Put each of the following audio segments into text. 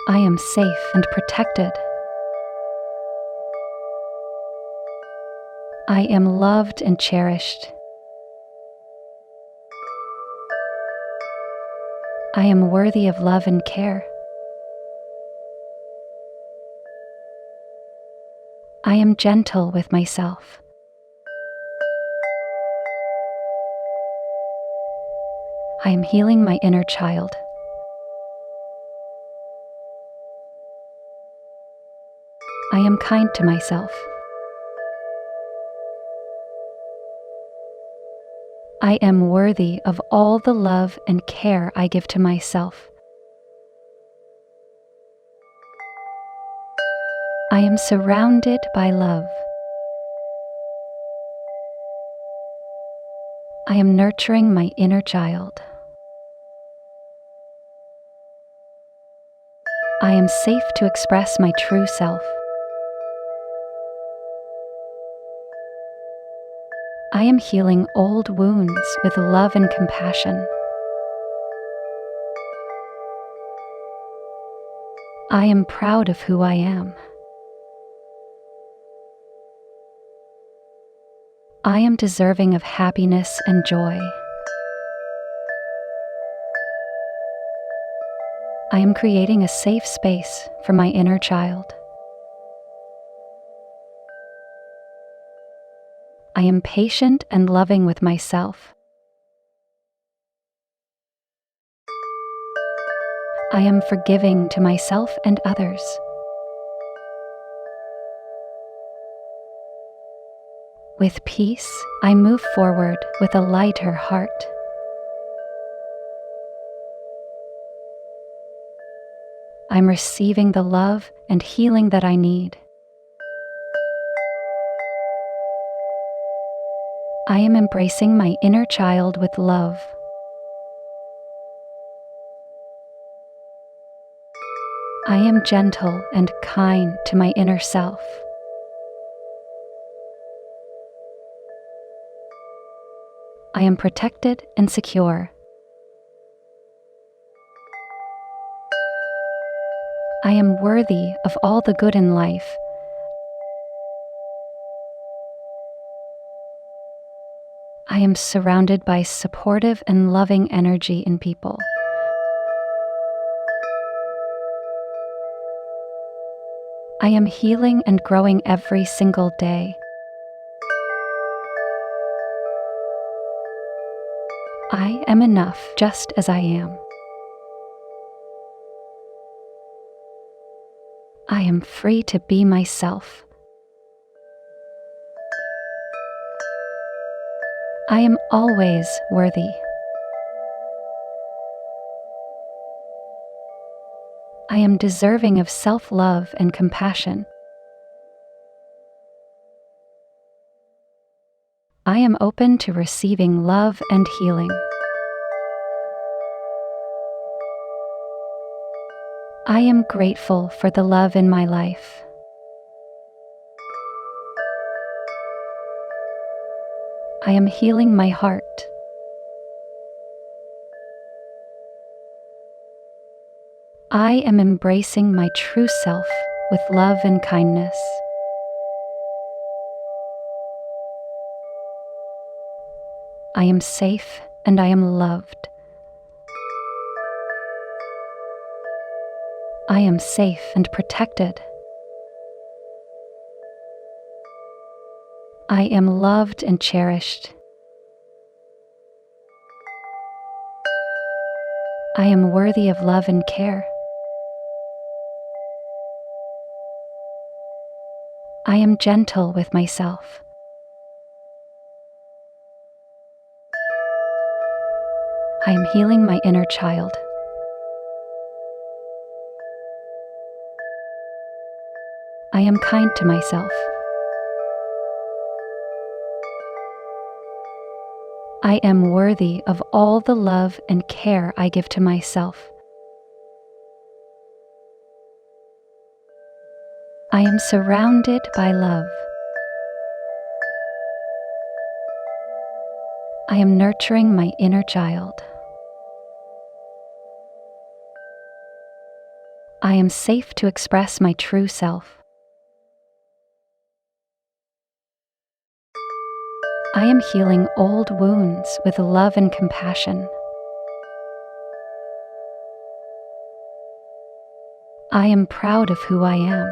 I am safe and protected. I am loved and cherished. I am worthy of love and care. I am gentle with myself. I am healing my inner child. I am kind to myself. I am worthy of all the love and care I give to myself. I am surrounded by love. I am nurturing my inner child. I am safe to express my true self. I am healing old wounds with love and compassion. I am proud of who I am. I am deserving of happiness and joy. I am creating a safe space for my inner child. I am patient and loving with myself. I am forgiving to myself and others. With peace, I move forward with a lighter heart. I'm receiving the love and healing that I need. I am embracing my inner child with love. I am gentle and kind to my inner self. I am protected and secure. I am worthy of all the good in life. I am surrounded by supportive and loving energy in people. I am healing and growing every single day. I am enough just as I am. I am free to be myself. I am always worthy. I am deserving of self-love and compassion. I am open to receiving love and healing. I am grateful for the love in my life. I am healing my heart. I am embracing my true self with love and kindness. I am safe and I am loved. I am safe and protected. I am loved and cherished. I am worthy of love and care. I am gentle with myself. I am healing my inner child. I am kind to myself. I am worthy of all the love and care I give to myself. I am surrounded by love. I am nurturing my inner child. I am safe to express my true self. I am healing old wounds with love and compassion. I am proud of who I am.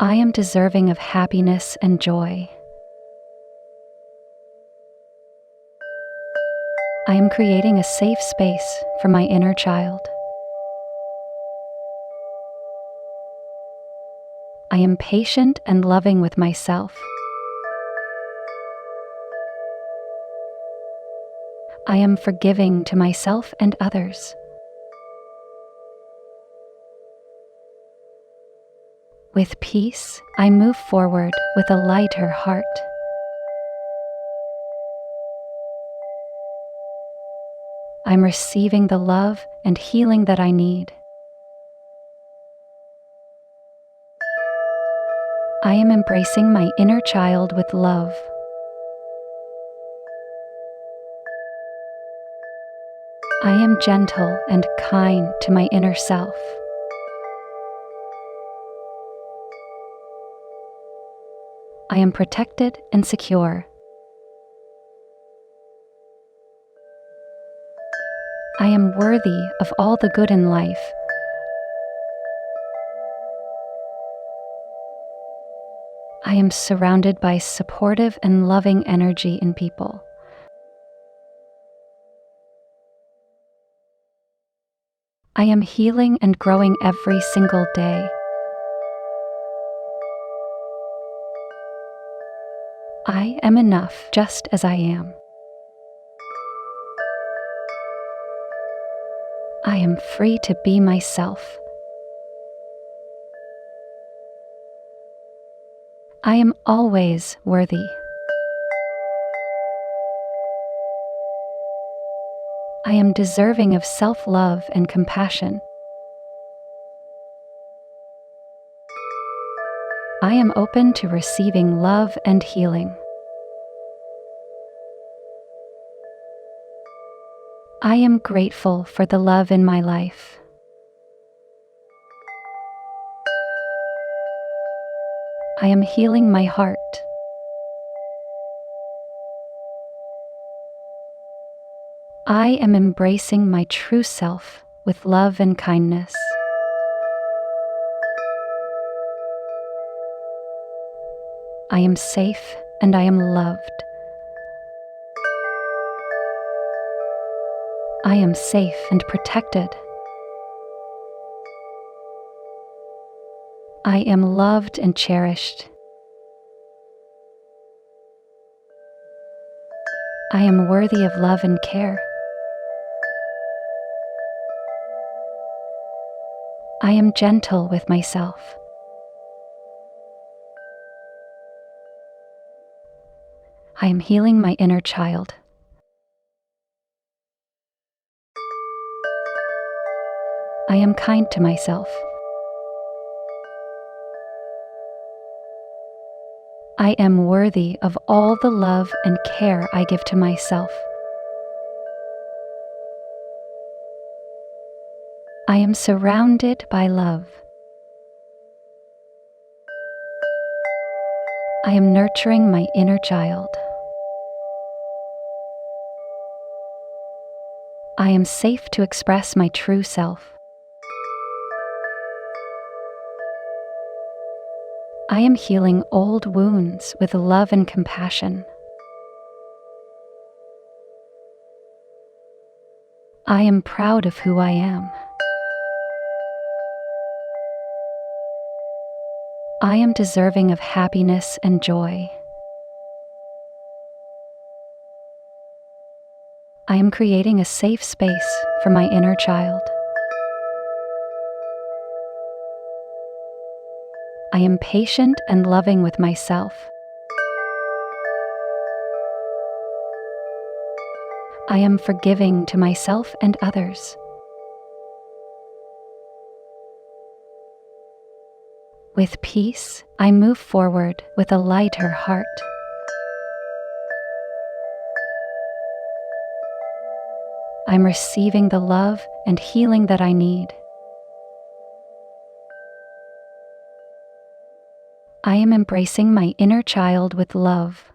I am deserving of happiness and joy. I am creating a safe space for my inner child. I am patient and loving with myself. I am forgiving to myself and others. With peace, I move forward with a lighter heart. I'm receiving the love and healing that I need. I am embracing my inner child with love. I am gentle and kind to my inner self. I am protected and secure. I am worthy of all the good in life. I am surrounded by supportive and loving energy in people. I am healing and growing every single day. I am enough just as I am. I am free to be myself. I am always worthy. I am deserving of self-love and compassion. I am open to receiving love and healing. I am grateful for the love in my life. I am healing my heart. I am embracing my true self with love and kindness. I am safe and I am loved. I am safe and protected. I am loved and cherished. I am worthy of love and care. I am gentle with myself. I am healing my inner child. I am kind to myself. I am worthy of all the love and care I give to myself. I am surrounded by love. I am nurturing my inner child. I am safe to express my true self. I am healing old wounds with love and compassion. I am proud of who I am. I am deserving of happiness and joy. I am creating a safe space for my inner child. I am patient and loving with myself. I am forgiving to myself and others. With peace, I move forward with a lighter heart. I'm receiving the love and healing that I need. I am embracing my inner child with love.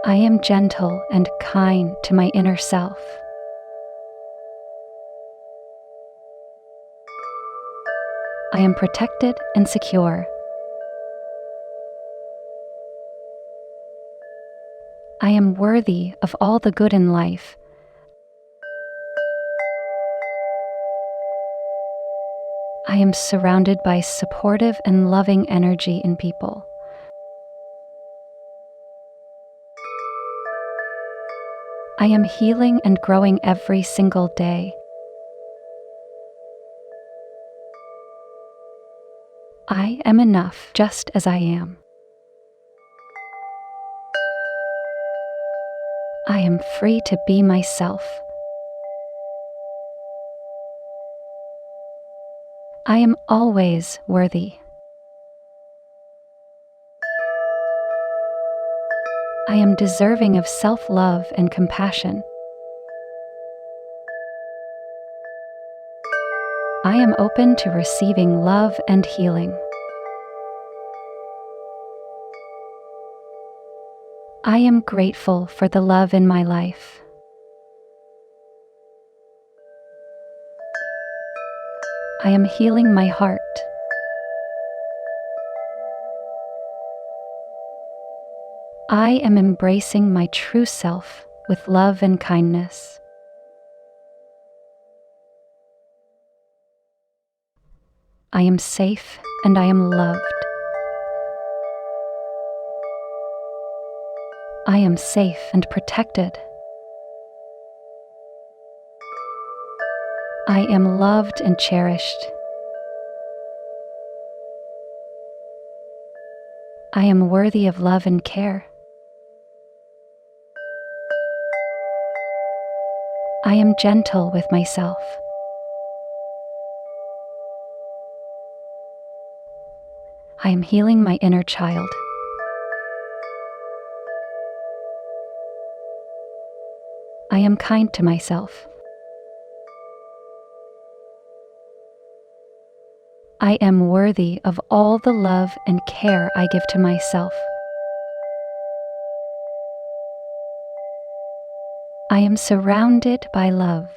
I am gentle and kind to my inner self. I am protected and secure. I am worthy of all the good in life. I am surrounded by supportive and loving energy in people. I am healing and growing every single day. I am enough just as I am. I am free to be myself. I am always worthy. I am deserving of self-love and compassion. I am open to receiving love and healing. I am grateful for the love in my life. I am healing my heart. I am embracing my true self with love and kindness. I am safe and I am loved. I am safe and protected. I am loved and cherished. I am worthy of love and care. I am gentle with myself. I am healing my inner child. I am kind to myself. I am worthy of all the love and care I give to myself. I am surrounded by love.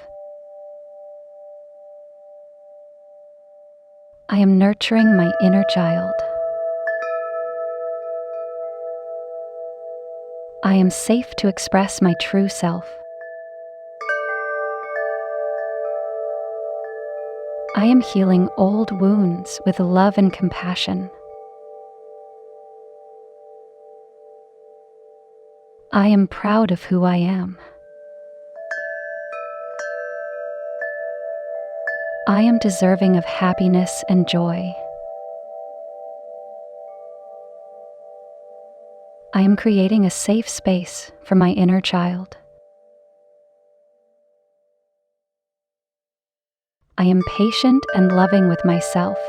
I am nurturing my inner child. I am safe to express my true self. I am healing old wounds with love and compassion. I am proud of who I am. I am deserving of happiness and joy. I am creating a safe space for my inner child. I am patient and loving with myself.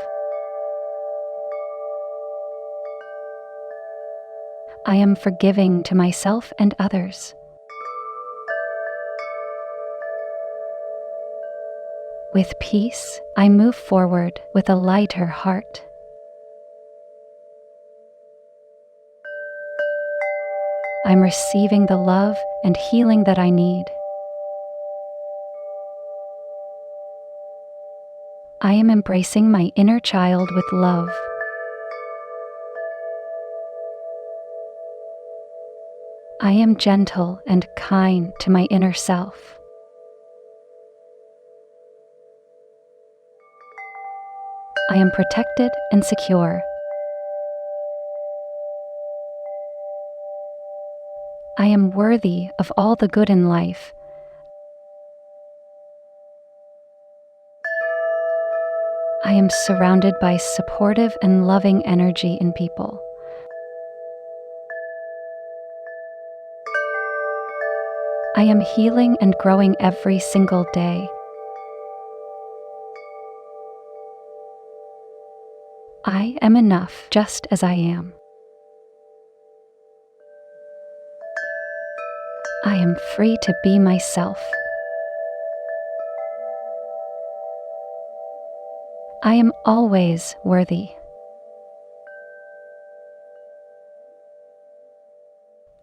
I am forgiving to myself and others. With peace, I move forward with a lighter heart. I'm receiving the love and healing that I need. I am embracing my inner child with love. I am gentle and kind to my inner self. I am protected and secure. I am worthy of all the good in life. I am surrounded by supportive and loving energy in people. I am healing and growing every single day. I am enough just as I am. I am free to be myself. I am always worthy.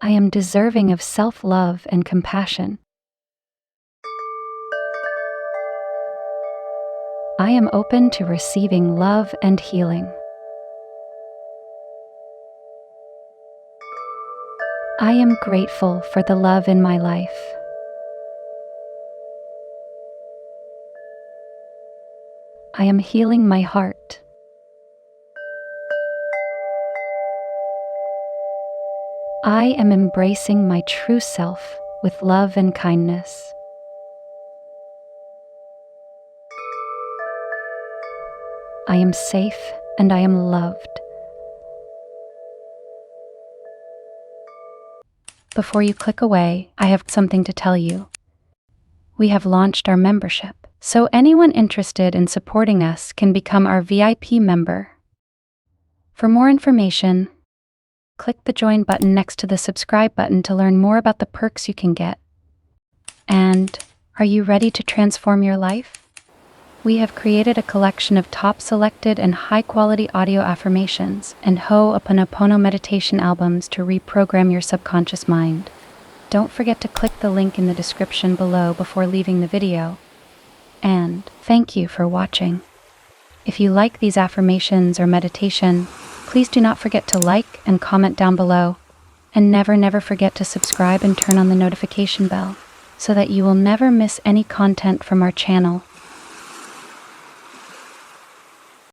I am deserving of self-love and compassion. I am open to receiving love and healing. I am grateful for the love in my life. I am healing my heart. I am embracing my true self with love and kindness. I am safe and I am loved. Before you click away, I have something to tell you. We have launched our membership, so anyone interested in supporting us can become our VIP member. For more information, click the join button next to the subscribe button to learn more about the perks you can get. And are you ready to transform your life? We have created a collection of top selected and high-quality audio affirmations and Ho'oponopono meditation albums to reprogram your subconscious mind. Don't forget to click the link in the description below before leaving the video. And thank you for watching. If you like these affirmations or meditation, please do not forget to like and comment down below. And never forget to subscribe and turn on the notification bell so that you will never miss any content from our channel.